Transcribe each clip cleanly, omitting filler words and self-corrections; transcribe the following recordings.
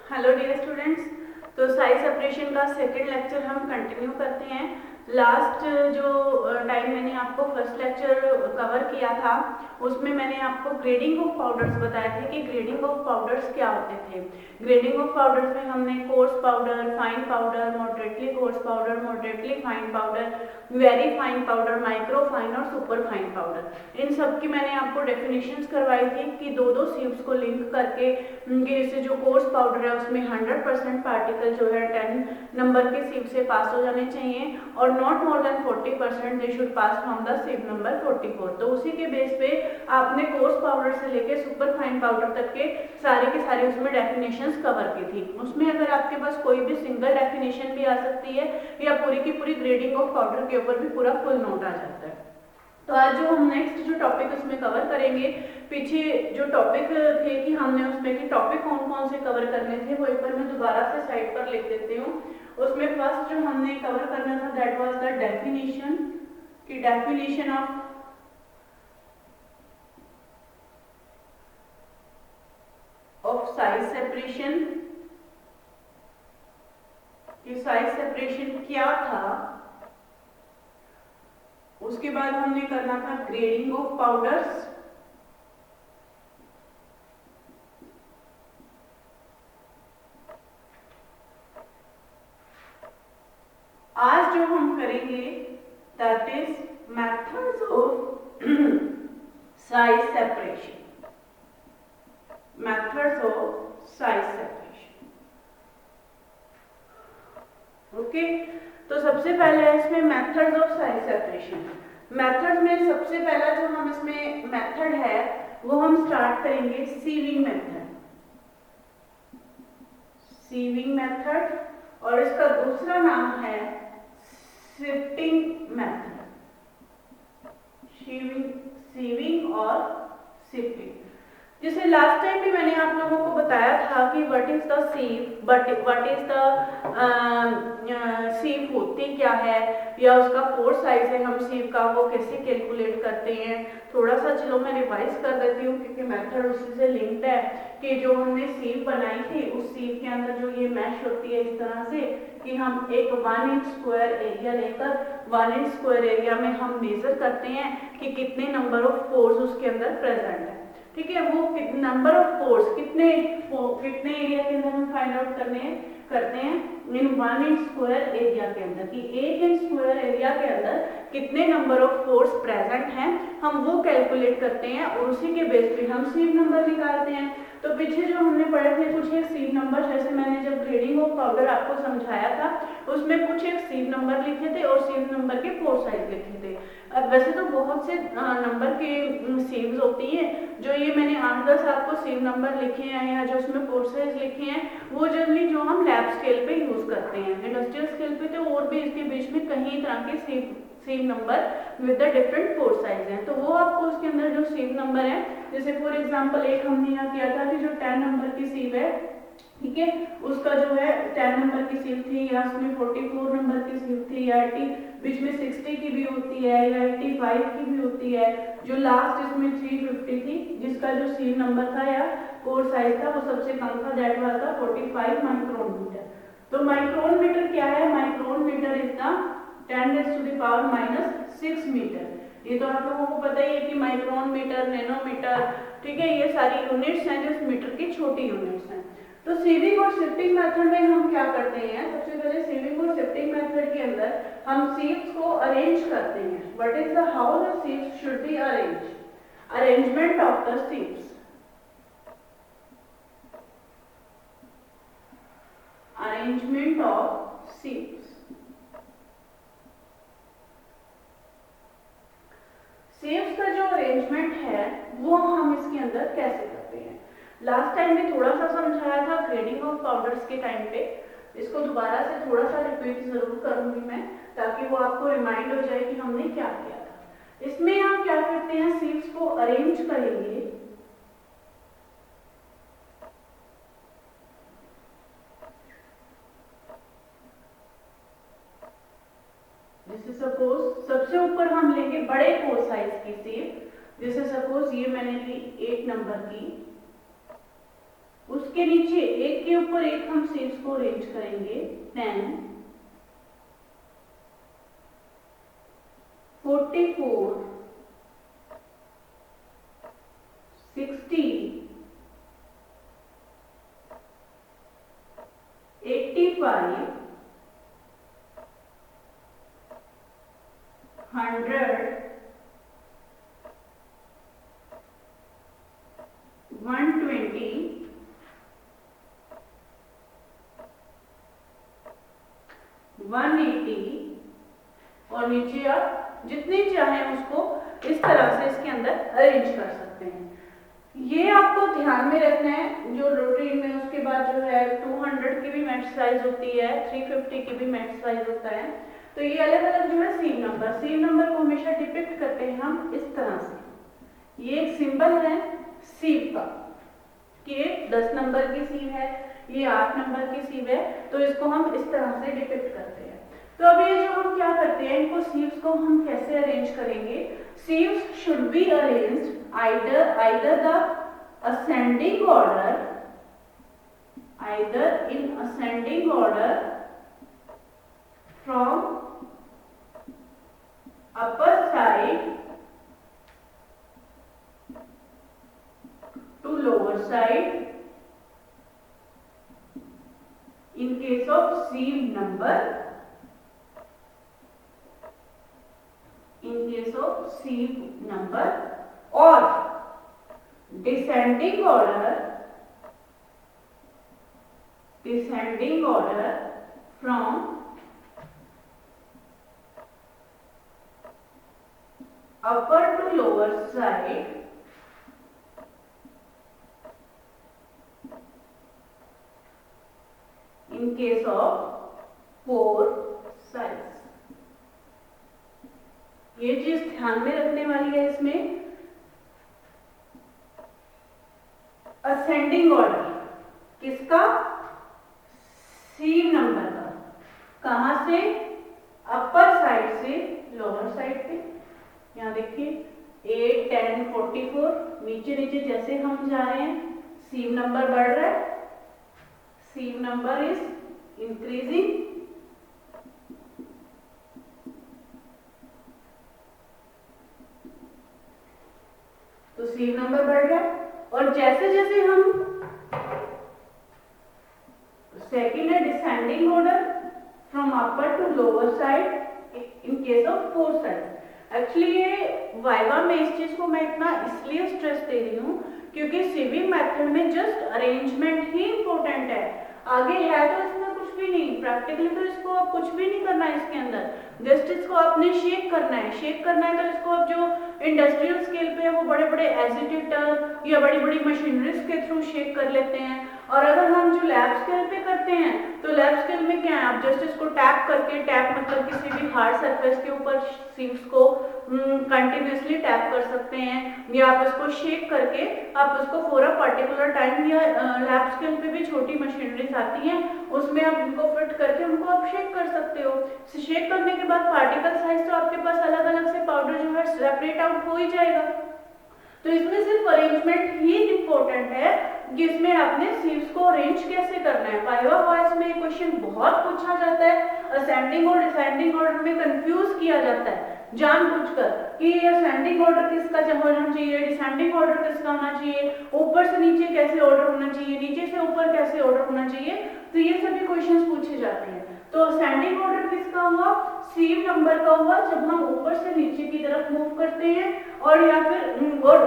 Hello dear students. तो size separation का second lecture हम कंटिन्यू करते हैं। लास्ट जो टाइम मैंने आपको फर्स्ट लेक्चर कवर किया था उसमें मैंने आपको ग्रेडिंग ऑफ पाउडर्स बताए थे कि ग्रेडिंग ऑफ पाउडर्स क्या होते थे। ग्रेडिंग ऑफ पाउडर्स में हमने course powder, fine powder, moderately course powder, moderately fine powder, very fine powder, micro fine और सुपर फाइन पाउडर, इन सब की मैंने आपको डेफिनेशंस करवाई थी कि दो दो सीव्स को लिंक करके जैसे जो कोर्स पाउडर है उसमें 100% पार्टिकल जो है 10 नंबर के सीव से पास हो जाने चाहिए और not more than 40% they should pass from the सीव number 44। तो उसी के बेस पे आपने कोर्स पाउडर से लेके सुपर फाइन पाउडर तक के सारे उसमें डेफिनेशंस कवर की थी। उसमें अगर आपके पास कोई भी सिंगल डेफिनेशन भी आ सकती है या पूरी की पूरी ग्रेडिंग ऑफ पाउडर के ऊपर भी पूरा फुल नोट आ जाता है। तो आज जो हम नेक्स्ट जो टॉपिक उसमें कवर करेंगे, पीछे जो टॉपिक थे कि हमने उसमें कि टॉपिक कौन कौन से कवर करने थे वो एक बार मैं दोबारा से साइड पर लिख देती हूँ। उसमें फर्स्ट जो हमने कवर करना था दैट वाज द डेफिनेशन, कि डेफिनेशन ऑफ साइज सेपरेशन, कि साइज सेपरेशन क्या था। उसके बाद हमने करना था ग्रेडिंग ऑफ पाउडर्स, आज जो हम करेंगे that is methods of size separation, methods of size separation. Okay, तो सबसे पहले है इसमें methods of size separation. Method में सबसे पहला जो हम इसमें मेथड है वो हम स्टार्ट करेंगे सीविंग मेथड, सीविंग मेथड, और इसका दूसरा नाम है शिफ्टिंग मेथड, सीविंग और शिफ्टिंग। जैसे लास्ट टाइम भी मैंने आप लोगों को बताया था कि what is the सीव, what is the सीव होती क्या है या उसका पोर साइज है हम सीव का वो कैसे कैलकुलेट करते हैं। थोड़ा सा चलो मैं रिवाइज कर देती हूँ क्योंकि मेथड उसी से लिंक्ड है कि जो हमने सीव बनाई थी उस सीव के अंदर जो ये मैश होती है इस तरह से कि हम एक 1 इंच स्क्वायर एरिया लेकर 1 इंच स्क्वायर एरिया में हम मेजर करते हैं कि कितने नंबर ऑफ पोर्स उसके अंदर प्रेजेंट है। ठीक है, वो नंबर ऑफ पोर्स कितने एरिया के अंदर हम फाइंड आउट करते हैं इन 1 इंच स्क्वायर एरिया के अंदर कि 1 इंच स्क्वायर एरिया के अंदर कितने नंबर ऑफ पोर्स प्रेजेंट हैं, हम वो कैलकुलेट करते हैं और उसी के बेस पे हम सीव नंबर निकालते हैं। तो पीछे जो हमने पढ़े थे कुछ एक सीव नंबर, जैसे मैंने जब ग्रेडिंग ऑफ पाउडर आपको समझाया था उसमें कुछ एक सीव नंबर लिखे थे और सीव नंबर के पोर साइज लिखे थे। अब वैसे तो बहुत से नंबर के सीव्स होती है, जो ये मैंने 8-10 आपको सीव नंबर लिखे हैं या जो उसमें पोर साइज लिखे हैं वो जनरली जो हम लैब स्केल पे यूज करते हैं। इंडस्ट्रियल स्केल पे तो और भी इसके बीच में कई तरह के sieve number with the different pore size हैं, तो वो आपको उसके अंदर जो सीव नंबर है, जैसे फॉर एग्जांपल एक हमने यहाँ किया था कि जो 10 नंबर की सीव है, ठीक है, उसका जो है 10 नंबर की सीव थी या उसमें 44 नंबर की सीव थी या 80 बीच में 60 की भी होती है या 85 की भी होती है, जो लास्ट इसमें 350 थी जिसका जो सीव नंबर था या कोर साइज था वो सबसे कम था, that was the 45 micron metre. तो माइक्रोन मीटर क्या है, micron metre is the 10⁻⁻⁶ metre. ये तो आप लोगों को पता ही है कि माइक्रोन मीटर, नैनोमीटर, ठीक है, ये सारी यूनिट्स हैं जो इस मीटर की छोटी यूनिट्स हैं। तो सीविंग और शिफ्टिंग मेथड में हम क्या करते हैं, सबसे पहले सीविंग और शिफ्टिंग मेथड के अंदर हम सीव्स को अरेंज करते हैं। What is the how the sieves should be arrange, arrangement of the sieves, arrangement of sieves. Sieves का जो अरेंजमेंट है वो हम इसके अंदर कैसे करते हैं। लास्ट टाइम में थोड़ा सा समझाया था ग्रेडिंग ऑफ पाउडर्स के टाइम पे, इसको दोबारा से थोड़ा सा रिपीट जरूर करूंगी मैं ताकि वो आपको रिमाइंड हो जाए कि हमने क्या किया था। इसमें हम क्या करते हैं, सीव्स को अरेंज करेंगे जैसे सपोज सबसे ऊपर हम लेंगे बड़े कोर साइज की सीव, जैसे सपोज ये मैंने ली 8 नंबर की, उसके नीचे एक के ऊपर एक हम सीव्स को अरेंज करेंगे। 10, 44, 60, 85, 100, 120, 180 और नीचे आप जितने चाहें उसको इस तरह से इसके अंदर अरेंज कर सकते हैं। ये आपको ध्यान में रखना है। जो रूटीन में उसके बाद जो है 200 की भी मैच साइज होती है, 350 की भी मैच साइज होता है। तो ये अलग अलग जो है सीव नंबर को हमेशा डिपिक्ट करते हैं हम इस तरह से। ये एक सिंबल है सीव का कि 10 नंबर की सीव है, ये 8 नंबर की सीव है, तो इसको हम इस तरह से डिपिक्ट करते हैं। तो अब ये जो हम क्या करते हैं, इनको सीव्स को हम कैसे अरेंज करेंगे? Sieves should be arranged either the ascending order, either in ascending order from upper side to lower side in case of sieve number, in case of sieve number, or descending order from upper to lower side in case of four sides। ये चीज ध्यान में रखने वाली है। इसमें ascending order किसका? सीव number का। कहां से? अपर साइड से लोअर साइड पे। यहाँ देखिए 8, 10, 44 नीचे नीचे जैसे हम जा रहे हैं सीव नंबर बढ़ रहा है, सीव नंबर इज इंक्रीजिंग। तो सीव नंबर बढ़ रहा है और जैसे जैसे हम सेकेंड है descending order from upper two lower side in case of four side. Actually ये वाइवा में इस चीज को मैं इतना इसलिए स्ट्रेस दे रही हूँ क्योंकि सिविंग मेथड में जस्ट अरेंजमेंट ही इंपॉर्टेंट है। आगे है तो इसमें कुछ भी नहीं, प्रैक्टिकली तो इसको आप कुछ भी नहीं करना है इसके अंदर, जस्ट इसको आपने शेक करना है। शेक करना है तो इसको आप जो इंडस्ट्रियल स्केल पे है वो बड़े बड़े एजिटेटर या बड़ी बड़ी मशीनरीज के थ्रू शेक कर लेते हैं। और अगर हम जो लैब स्केल पे करते हैं तो लैब स्केल में क्या है, आप जस्ट इसको टैप करके, टैप मतलब किसी भी हार्ड सरफेस के ऊपर सीव्स को कंटिन्यूसली टैप कर सकते हैं या आप इसको शेक करके आप उसको फॉर अ पर्टिकुलर टाइम, या लैब स्केल पे भी छोटी मशीनरीज आती हैं उसमें आप इनको फिट करके उनको आप शेक कर सकते हो। शेक करने के बाद पार्टिकल साइज तो आपके पास अलग अलग से पाउडर जो है सेपरेट आउट हो ही जाएगा। तो इसमें सिर्फ अरेंजमेंट ही इंपॉर्टेंट है जिसमें आपने सीव्स को अरेंज कैसे करना है। वाइवा वॉइस में क्वेश्चन बहुत पूछा जाता है, असेंडिंग और डिसेंडिंग ऑर्डर में कंफ्यूज किया जाता है जानबूझकर कि असेंडिंग ऑर्डर किसका होना चाहिए, डिसेंडिंग ऑर्डर किसका होना चाहिए, ऊपर से नीचे कैसे ऑर्डर होना चाहिए, नीचे से ऊपर कैसे ऑर्डर होना चाहिए। तो ये सभी क्वेश्चंस पूछे जाते हैं। तो असेंडिंग ऑर्डर किसका हुआ? सीव नंबर का हुआ जब हम ऊपर से नीचे की तरफ मूव करते हैं, और या फिर और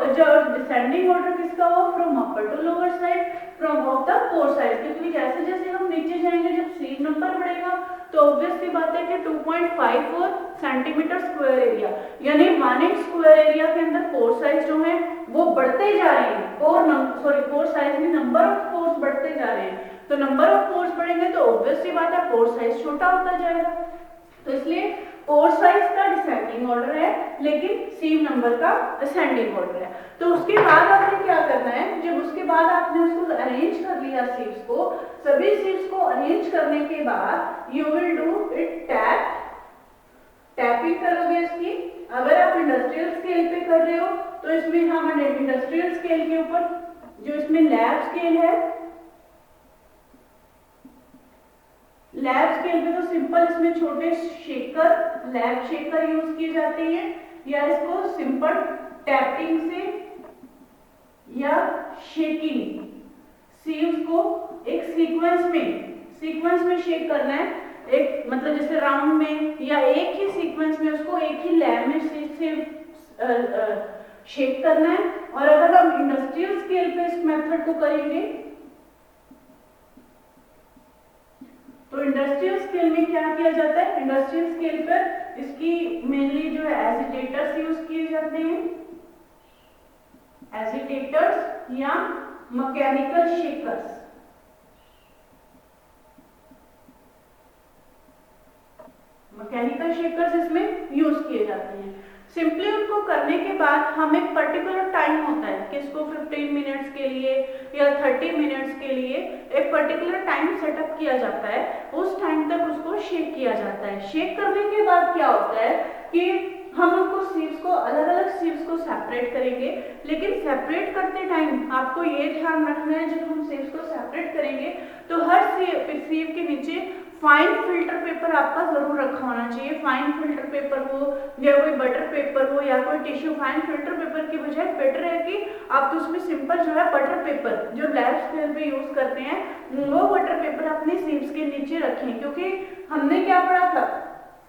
डिसेंडिंग ऑर्डर किसका हुआ? From upper two lower side from of the four side. क्योंकि जैसे जैसे हम नीचे जाएंगे जब सीव नंबर बढ़ेगा तो ऑब्वियस सी बात है कि 2.54 सेंटीमीटर स्क्वायर एरिया यानी 1 इंच स्क्वायर एरिया के अंदर पोर साइज जो है वो बढ़ते जा रहे हैं। पोर साइज में नंबर ऑफ पोर्स बढ़ते जा रहे हैं। तो नंबर ऑफ पोर्स बढ़ेंगे तो ऑब्वियस सी बात है पोर साइज छोटा होता जाएगा। तो इसलिए पोर साइज का डिसेंडिंग ऑर्डर है लेकिन सीव नंबर का असेंडिंग ऑर्डर है। तो उसके बाद आपने क्या करना है, जब उसके बाद आपने उसको अरेंज कर लिया सीव्स को, सभी सीव्स को अरेंज करने के बाद you will do it tapping करोगे इसकी। अगर आप इंडस्ट्रियल स्केल पे कर रहे हो तो इसमें हम इंडस्ट्रियल स्केल के ऊपर जो इसमें लैब स्केल है लैब स्केल पे तो सिंपल इसमें छोटे शेकर, लैब शेकर यूज किए जाते हैं, या इसको सिंपल टैपिंग से या शेकिंग, सीव्स को एक सीक्वेंस में शेक करना है, एक मतलब जैसे राउंड में या एक ही सीक्वेंस में उसको एक ही लैब में से शेक करना है। और अगर हम इंडस्ट्रियल स्केल पे इस मेथड को करेंगे तो इंडस्ट्रियल स्केल में क्या किया जाता है, इंडस्ट्रियल स्केल पर इसकी मेनली जो है एजिटेटर्स यूज किए जाते हैं, एजिटेटर्स या मैकेनिकल शेकर्स। मैकेनिकल शेकर्स इसमें यूज किए जाते हैं। सिंपली उनको करने के बाद हम एक पर्टिकुलर टाइम होता है कि इसको 15 मिनट्स के लिए या 30 मिनट्स के लिए एक पर्टिकुलर टाइम सेटअप किया जाता है, उस टाइम तक उसको शेक किया जाता है। शेक करने के बाद क्या होता है कि हम उनको सीव्स को अलग अलग सीव्स को सेपरेट करेंगे, लेकिन सेपरेट करते टाइम आपको ये ध्यान रखना है जब हम सीव्स को सेपरेट करेंगे तो हर सीव के नीचे फाइन फिल्टर पेपर आपका जरूर रखा होना चाहिए। फाइन फिल्टर पेपर हो या कोई बटर पेपर हो या कोई टिश्यू, फाइन फिल्टर पेपर की बजाय बेटर है कि आप तो उसमें सिंपल जो है बटर पेपर जो लैब स्केल पे यूज करते हैं वो बटर पेपर अपने सीव्स के नीचे रखें, क्योंकि हमने क्या पढ़ा था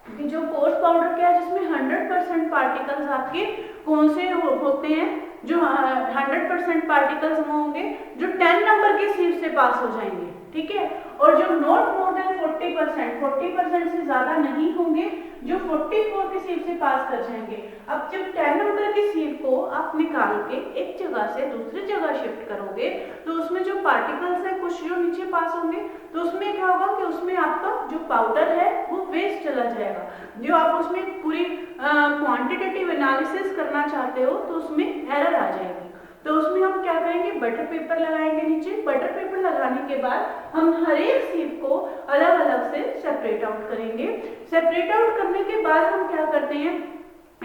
कि जो पोर्स पाउडर क्या है जिसमें 100% पार्टिकल्स आपके कौन से होते हैं, जो 100% पार्टिकल्स वो होंगे जो 10 नंबर के सीव से पास हो जाएंगे, ठीक है, और जो नॉट मोर देन 40% से ज्यादा नहीं होंगे जो 44 के सीव से पास कर जाएंगे। अब जब 10 नंबर की सीव को आप निकाल के एक जगह से दूसरी जगह शिफ्ट करोगे तो उसमें जो पार्टिकल्स है कुछ जो नीचे पास होंगे तो उसमें क्या होगा कि उसमें आपका जो पाउडर है वो वेस्ट चला जाएगा। जो आप उसमें पूरी क्वांटिटेटिव एनालिसिस करना चाहते हो तो उसमें एरर आ जाएगी। तो उसमें हम क्या करेंगे, बटर पेपर लगाएंगे नीचे। बटर पेपर लगाने के बाद हम हर एक सीव को अलग अलग से सेपरेट आउट करेंगे। सेपरेट आउट करने के बाद हम क्या करते हैं,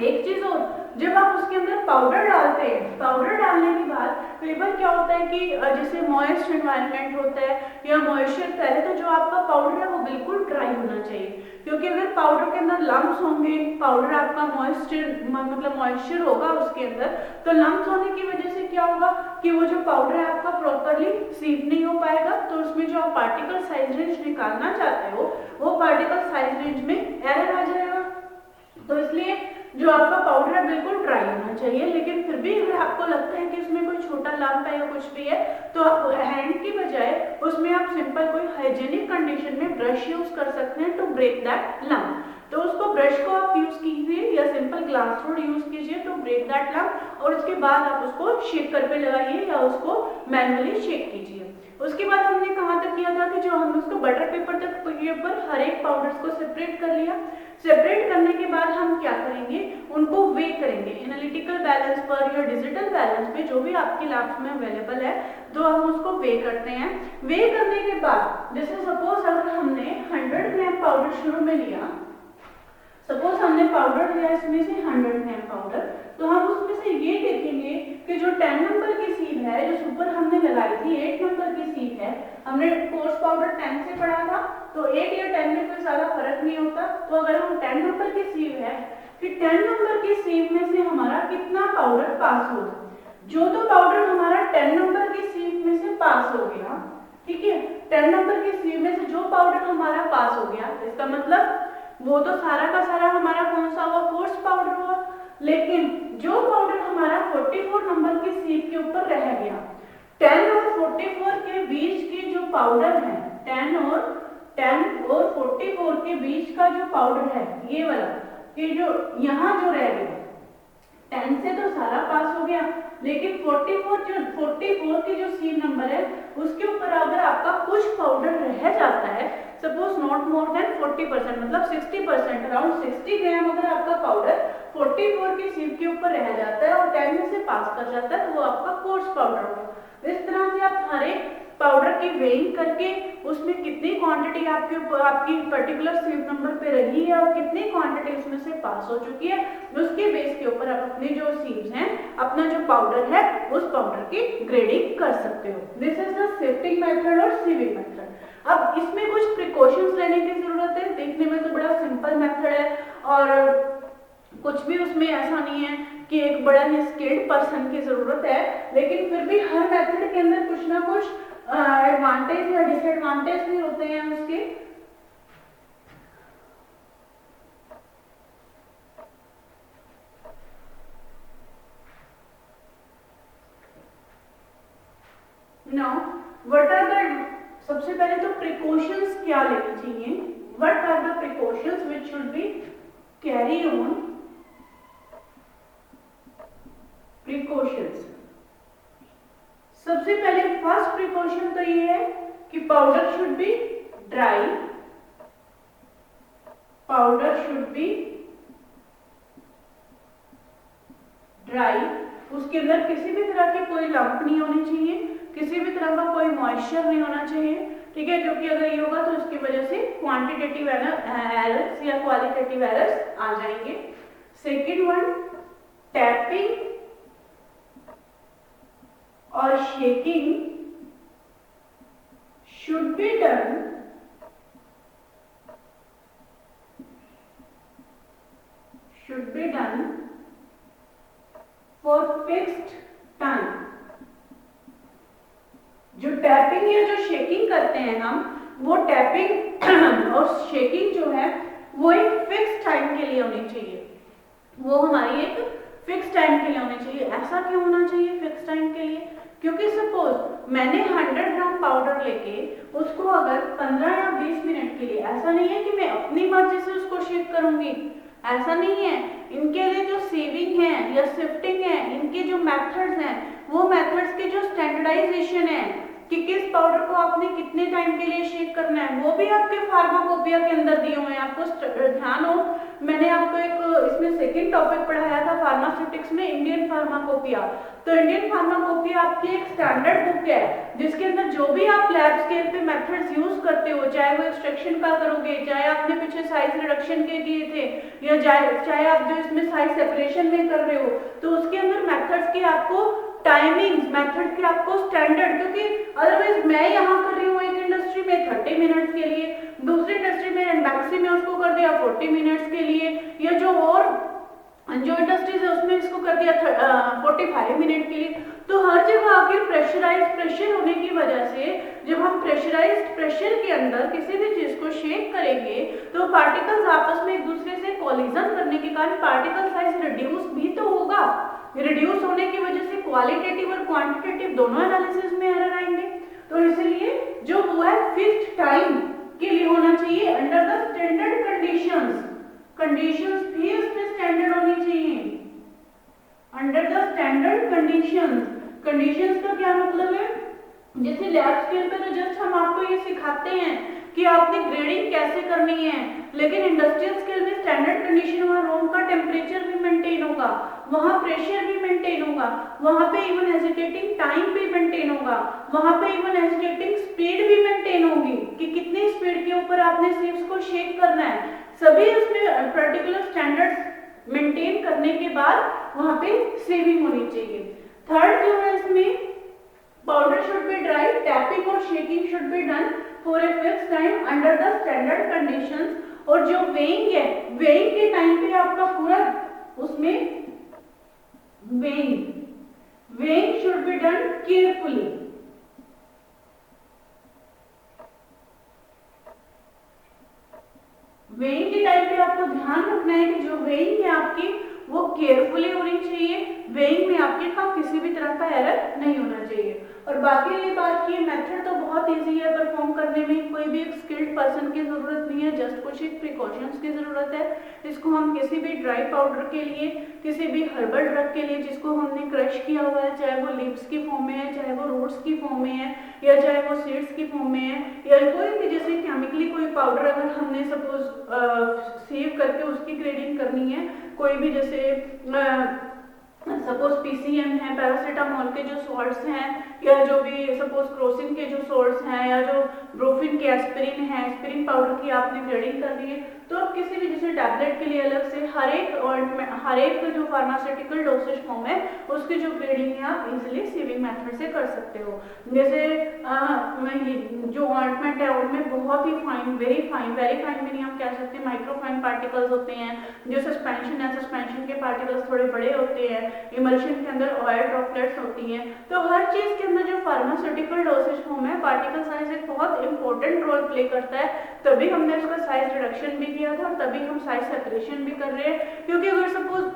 एक चीज और, जब आप उसके अंदर पाउडर डालते हैं, पाउडर डालने के बाद कई बार क्या होता है कि जैसे मॉइस्ट एनवायरनमेंट होता है या मॉइस्चर, पहले तो जो आपका पाउडर है वो बिल्कुल ड्राई होना चाहिए, क्योंकि अगर पाउडर के अंदर लम्स होंगे, पाउडर आपका मॉइस्चर मतलब मॉइस्चर होगा उसके अंदर, तो लम्स होने की वजह से क्या होगा कि वो जो पाउडर है आपका प्रॉपरली सीव नहीं हो पाएगा, तो उसमें जो आप पार्टिकल साइज रेंज निकालना चाहते हो वो पार्टिकल साइज रेंज में एरर आ जाएगा। तो इसलिए जो आपका पाउडर है बिल्कुल ड्राई होना चाहिए। लेकिन फिर भी अगर आपको लगता है कि उसमें कोई छोटा लम्प है या कुछ भी है तो आप हैंड की बजाय उसमें आप सिंपल कोई हाइजीनिक कंडीशन में ब्रश यूज कर सकते हैं टू ब्रेक दैट लम्प। तो उसको ब्रश को आप यूज कीजिए या सिंपल ग्लास रोड यूज कीजिए टू ब्रेक दैट लम्प, और उसके बाद आप उसको शेकर पे लगाइए या उसको मैनुअली शेक कीजिए। उसके बाद हमने कहाँ तक किया था कि जो हम उसको बटर पेपर तक के ऊपर हर एक पाउडर्स को सेपरेट कर लिया। सेपरेट करने के बाद हम क्या करेंगे, उनको वे करेंगे एनालिटिकल बैलेंस पर या डिजिटल बैलेंस पे, जो भी आपकी लैब्स में अवेलेबल है, तो हम उसको वे करते हैं। वे करने के बाद जैसे सपोज अगर हमने 100 ग्राम पाउडर शुरू में लिया, सपोज हमने पाउडर लिया इसमें से 100 ग्राम पाउडर, तो हम उसमें से ये देखेंगे कि जो 10 नंबर की सीव है जो सुपर हमने लगाई थी, 8 नंबर की सीव है, हमने कोर्स पाउडर 10 से पढ़ा था तो 8 या 10 में कोई ज्यादा फर्क नहीं होता। तो अगर हम 10 नंबर की सीव है फिर 10 नंबर की सीव में से हमारा कितना पाउडर पास होगा, जो तो पाउडर हमारा 10 नंबर की सीव में से पास हो गया, ठीक है, 10 नंबर की सीव में से जो पाउडर हमारा पास हो गया, इसका मतलब वो तो सारा का सारा हमारा कौन सा हुआ, कोर्स पाउडर हुआ। लेकिन जो पाउडर हमारा 44 नंबर की सीव के ऊपर रह गया, 10 और 44 के बीच की जो पाउडर है, 10 और 44 के बीच का जो पाउडर है ये वाला, ये जो यहाँ जो रह गया, 10 से तो सारा पास हो गया, लेकिन 44 की जो सीव नंबर है उसके ऊपर अगर आपका कुछ पाउडर रह जाता है, सपोज नॉट मोर देन 40% मतलब 60%, अराउंड 60 ग्राम अगर आपका पाउडर 44 की सीव के ऊपर रह जाता है और 10 में से पास कर जाता है तो वो आपका कोर्स पाउडर होगा। इस तरह से आप हर एक पाउडर की वेइंग करके उसमें कितनी क्वांटिटी आपकी पर्टिकुलर सीव नंबर पे रही है और कितनी क्वांटिटी उसमें से पास हो चुकी है, उसके बेस के ऊपर आप अपनी जो सीव्स हैं, अपना जो पाउडर है उस पाउडर की ग्रेडिंग कर सकते हो। This is the sifting method और सीविंग मेथड। अब इसमें कुछ प्रिकॉशंस लेने की जरूरत है। देखने में तो बड़ा सिंपल मेथड है और कुछ भी उसमें ऐसा नहीं है कि एक बड़ा ही स्किल्ड पर्सन की जरूरत है, लेकिन फिर भी हर मेथड के अंदर कुछ ना कुछ एडवांटेज या डिसएडवांटेज भी होते हैं उसके। नाउ व्हाट आर द, सबसे पहले तो प्रिकॉशंस क्या लेनी चाहिए, what are the precautions which should be carry on. Precautions, सबसे पहले फर्स्ट प्रिकॉशन तो ये है कि powder should be dry, powder should be dry, उसके अंदर किसी भी तरह की कोई लंप नहीं होनी चाहिए, किसी भी तरह का कोई मॉइस्चर नहीं होना चाहिए, ठीक है, क्योंकि अगर ये होगा तो इसकी वजह से क्वांटिटेटिव एरर्स या क्वालिटेटिव एरर्स आ जाएंगे। सेकेंड वन, टैपिंग और shaking should be done for fixed time। जो टैपिंग या जो शेकिंग करते हैं हम, वो टैपिंग और शेकिंग जो है वो एक फिक्स टाइम के लिए होनी चाहिए, वो हमारी एक फिक्स टाइम के लिए होनी चाहिए। ऐसा क्यों होना चाहिए फिक्स टाइम के लिए, क्योंकि सपोज मैंने 100 ग्राम पाउडर लेके उसको अगर 15 या 20 मिनट के लिए, ऐसा नहीं है कि मैं अपनी मर्जी से उसको शेक करूंगी, ऐसा नहीं है, इनके लिए जो सीविंग है या शिफ्टिंग है, इनके जो मेथड्स हैं, वो मेथड्स के जो स्टैंडर्डाइजेशन है कि किस पाउडर को आपने कितने टाइम के लिए शेक करना है, वो भी आपके फार्माकोपिया के अंदर दिए हुए हैं। आपको ध्यान हो, मैंने आपको एक इसमें सेकंड टॉपिक पढ़ाया था फार्मास्यूटिक्स में, इंडियन फार्माकोपिया। तो इंडियन फार्माकोपिया आपकी एक स्टैंडर्ड बुक है जिसके अंदर जो भी आप लैब स्केल पे मेथड्स यूज करते हो, चाहे वो एक्सट्रैक्शन का करोगे, चाहे आपने पीछे साइज रिडक्शन के दिए थे, या चाहे आप जो इसमें साइज सेपरेशन में कर रहे हो, तो उसके अंदर मेथड्स की आपको टाइमिंग्स, मेथड के आपको स्टैंडर्ड, क्योंकि अदरवाइज मैं यहाँ कर रही हूँ एक इंडस्ट्री में 30 मिनट्स के लिए, दूसरी इंडस्ट्री में एंबैक्सी में उसको कर दिया 40 मिनट्स के लिए, या जो और जो इंडस्ट्रीज है उसमें इसको कर दिया 45 मिनट के लिए। तो हर जगह आखिर प्रेशराइज्ड प्रेशर होने की वजह से जब हम प्रेशराइज्ड प्रेशर के अंदर किसी भी चीज को शेक करेंगे तो पार्टिकल्स आपस में एक दूसरे से कोलिजन करने के कारण पार्टिकल साइज रिड्यूस भी तो होगा। रिड्यूस होने की वजह से क्वालिटेटिव और क्वांटिटेटिव दोनों एनालिसिस में एरर आएंगे। तो इसलिए जो वो है फिक्स्ड टाइम के लिए होना चाहिए under the standard conditions, conditions भी उसमें स्टैंडर्ड होनी चाहिए under the standard conditions. Conditions का क्या मतलब है, जैसे लैब स्केल पे तो जस्ट हम आपको ये सिखाते हैं कि आपने ग्रेडिंग कैसे करनी है, लेकिन इंडस्ट्रियल स्केल में स्टैंडर्ड कंडीशन, वहाँ रूम का टेम्परेचर भी मेंटेन होगा, वहाँ प्रेशर भी मेंटेन होगा, वहाँ पे इवन हेजिटेटिंग टाइम भी मेंटेन होगा, वहाँ पे इवन हेजिटेटिंग स्पीड भी मेंटेन होगी कि कितनी स्पीड के ऊपर आपने सिप्स को शेक करना है। सभी उसमें पर्टिकुलर स्टैंडर्ड्स मेंटेन करने के बाद वहाँ पे सेविंग होनी चाहिए। थर्ड जो है इसमें powder should be dry, tapping और shaking should be done for a fix time under the standard conditions. और जो वेइंग है, वेइंग के टाइम पे आपका पूरा उसमें weighing should be done carefully. Weighing के टाइम पे आपको ध्यान रखना है कि जो वेइंग है आपकी वो केयरफुली होनी चाहिए, वेइंग में आपके पास किसी भी तरह का एरर नहीं होना चाहिए। और बाकी ये बात की मेथड तो बहुत इजी है परफॉर्म करने में, कोई भी एक स्किल्ड पर्सन की जरूरत नहीं है, जस्ट कुछ एक प्रिकॉशंस की जरूरत है। इसको हम किसी भी ड्राई पाउडर के लिए, किसी भी हर्बल ड्रग के लिए जिसको हमने क्रश किया हुआ है, चाहे वो लीव्स की फॉर्म में है, चाहे वो रूट्स की फॉर्म में है, या चाहे वो सीड्स की फॉर्म में है, या कोई भी जैसे केमिकली कोई पाउडर अगर हमने सपोज सेव करके उसकी ग्रेडिंग करनी है, कोई भी जैसे सपोज पीसीएम है, पैरासीटामोल के जो सॉल्ट्स हैं, या जो भी सपोज क्रोसिन के जो सॉल्ट्स हैं, या जो ब्रोफिन के एस्पिरिन है, एस्पिरिन पाउडर की आपने ग्रेडिंग कर दी है, तो आप किसी भी जैसे टैबलेट के लिए अलग से हर एक जो फार्मास्यूटिकल डोसेज फॉर्म है उसकी जो ग्रेडिंग है आप इजिली सीविंग मेथड से कर सकते हो। जैसे जो ऑइंटमेंट है उनमें बहुत ही फाइन, वेरी फाइन भी नहीं हम कह सकते, माइक्रो फाइन पार्टिकल्स होते हैं। जो सस्पेंशन है, सस्पेंशन के पार्टिकल्स थोड़े बड़े होते हैं। इमल्शन के अंदर ऑयल ड्रॉपलेट्स होती हैं। तो हर चीज के अंदर जो फार्मास्यूटिकल डोसेज फॉर्म है, पार्टिकल साइज एक बहुत इंपॉर्टेंट रोल प्ले करता है। तभी हमने उसका साइज रिडक्शन भी किया था और तभी हम साइज सेपरेशन भी कर रहे हैं। क्योंकि अगर सपोज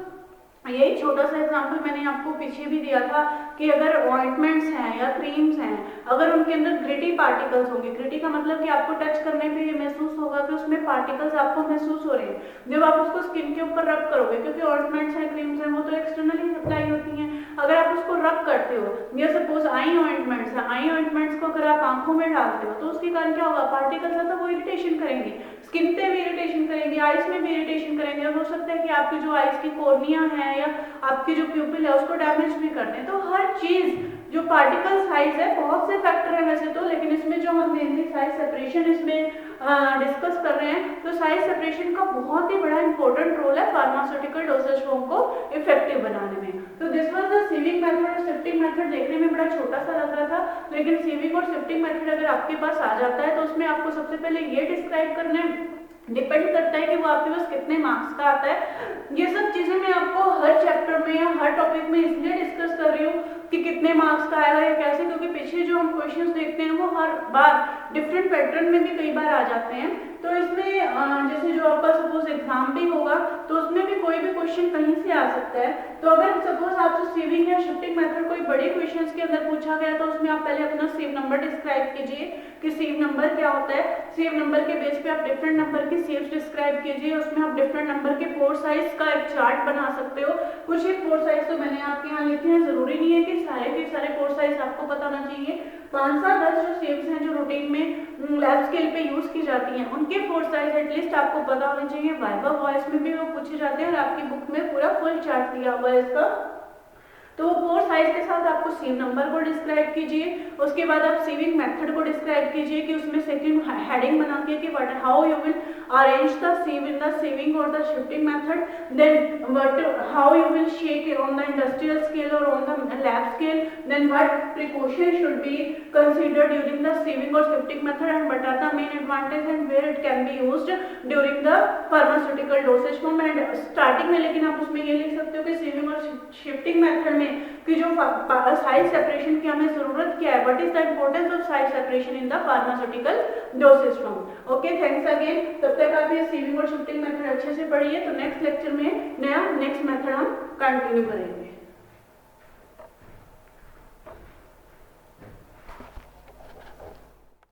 यही छोटा सा एग्जांपल मैंने आपको पीछे भी दिया था कि अगर ऑइंटमेंट्स हैं या क्रीम्स हैं, अगर उनके अंदर ग्रिटी पार्टिकल्स होंगे, ग्रिटी का मतलब कि आपको टच करने पे ये महसूस होगा कि उसमें पार्टिकल्स आपको महसूस हो रहे हैं जब आप उसको स्किन के ऊपर रब करोगे, क्योंकि ऑइंटमेंट्स हैं, क्रीम्स हैं, वो तो एक्सटर्नली अप्लाई होती हैं। अगर आप उसको रब करते हो, या सपोज आई ऑइंटमेंट्स है, आई ऑइंटमेंट्स को अगर आप आंखों में डालते हो तो उसके कारण क्या होगा, पार्टिकल्स है तो वो इरिटेशन करेंगे, स्किन पे भी इरिटेशन करेंगे, आइज में भी इरिटेशन करेंगे, और हो सकता है कि आपकी जो आइज की कॉर्निया है या आपकी जो प्यूपिल है उसको डैमेज भी कर दें। तो हर चीज जो पार्टिकल साइज है, बहुत से फैक्टर है वैसे तो, लेकिन इसमें जो हम मेनली साइज सेपरेशन इसमें डिस्कस कर रहे हैं, तो साइज सेपरेशन का बहुत ही बड़ा इंपॉर्टेंट रोल है फार्मास्यूटिकल डोसेज फॉर्म को इफेक्टिव बनाने में। तो this was the sieving method और शिफ्टिंग मेथड। देखने में बड़ा छोटा सा लग रहा था, लेकिन सीविंग और शिफ्टिंग मेथड अगर आपके पास आ जाता है तो उसमें आपको सबसे पहले ये डिस्क्राइब करना है, डिपेंड करता है कि वो आपके पास कितने मार्क्स का आता है। ये सब चीजें मैं आपको हर चैप्टर में या हर टॉपिक में इसलिए डिस्कस कर रही हूँ कि कितने मार्क्स का आएगा या कैसे, क्योंकि पीछे जो हम क्वेश्चंस देखते हैं वो हर बार डिफरेंट पैटर्न में भी कई बार आ जाते हैं। तो इसमें जैसे जो आपका सपोज एग्जाम भी होगा तो उसमें भी कोई भी क्वेश्चन कहीं से आ सकता है। तो अगर सपोज आपसे सीविंग या शिफ्टिंग मेथड कोई बड़े क्वेश्चंस के अंदर पूछा गया तो उसमें आप पहले अपना सीव नंबर डिस्क्राइब कीजिए कि सीव नंबर क्या होता है। सीव नंबर के बेस पे आप डिफरेंट नंबर की सीव्स डिस्क्राइब कीजिए, उसमें आप डिफरेंट नंबर के पोर साइज का एक चार्ट बना सकते हो। कुछ एक पोर साइज तो मैंने आपके यहाँ लिखे हैं, जरूरी नहीं है कि सारे के सारे पोर साइज आपको पता होना चाहिए। 5 से 10 जो सीव्स हैं जो रूटीन में लैब स्केल पे यूज की जाती हैं उनके पोर साइज एटलीस्ट आपको पता होने चाहिए। वाइवा वॉइस में भी वो पूछे जाते हैं और आपकी बुक में पूरा फुल चार्ट दिया हुआ है इसका। तो पोर साइज के साथ आपको सीव नंबर को डिस्क्राइब कीजिए, उसके बाद आप सीविंग मेथड को डिस्क्राइब कीजिए कि उसमें सेकंड हेडिंग बना के कि what how you will arrange the sieve in the sieving और the shifting method, then what how you will shake on the industrial scale और on the lab scale, then what precaution should be considered during the sieving और shifting method and what are the main advantage and where it can be used during the pharmaceutical dosage form. And starting में लेकिन आप उसमें ये लिख सकते हो कि सीविंग और शिफ्टिंग मेथड में कि जो साइज सेपरेशन की हमें जरूरत क्या है, what is the importance of size separation in the pharmaceutical dosage form. Okay, thanks again. तब तक आप ये सीविंग और शिफ्टिंग मेथड अच्छे से पढ़िए, तो नेक्स्ट लेक्चर में नेक्स्ट मेथड हम कंटिन्यू करेंगे।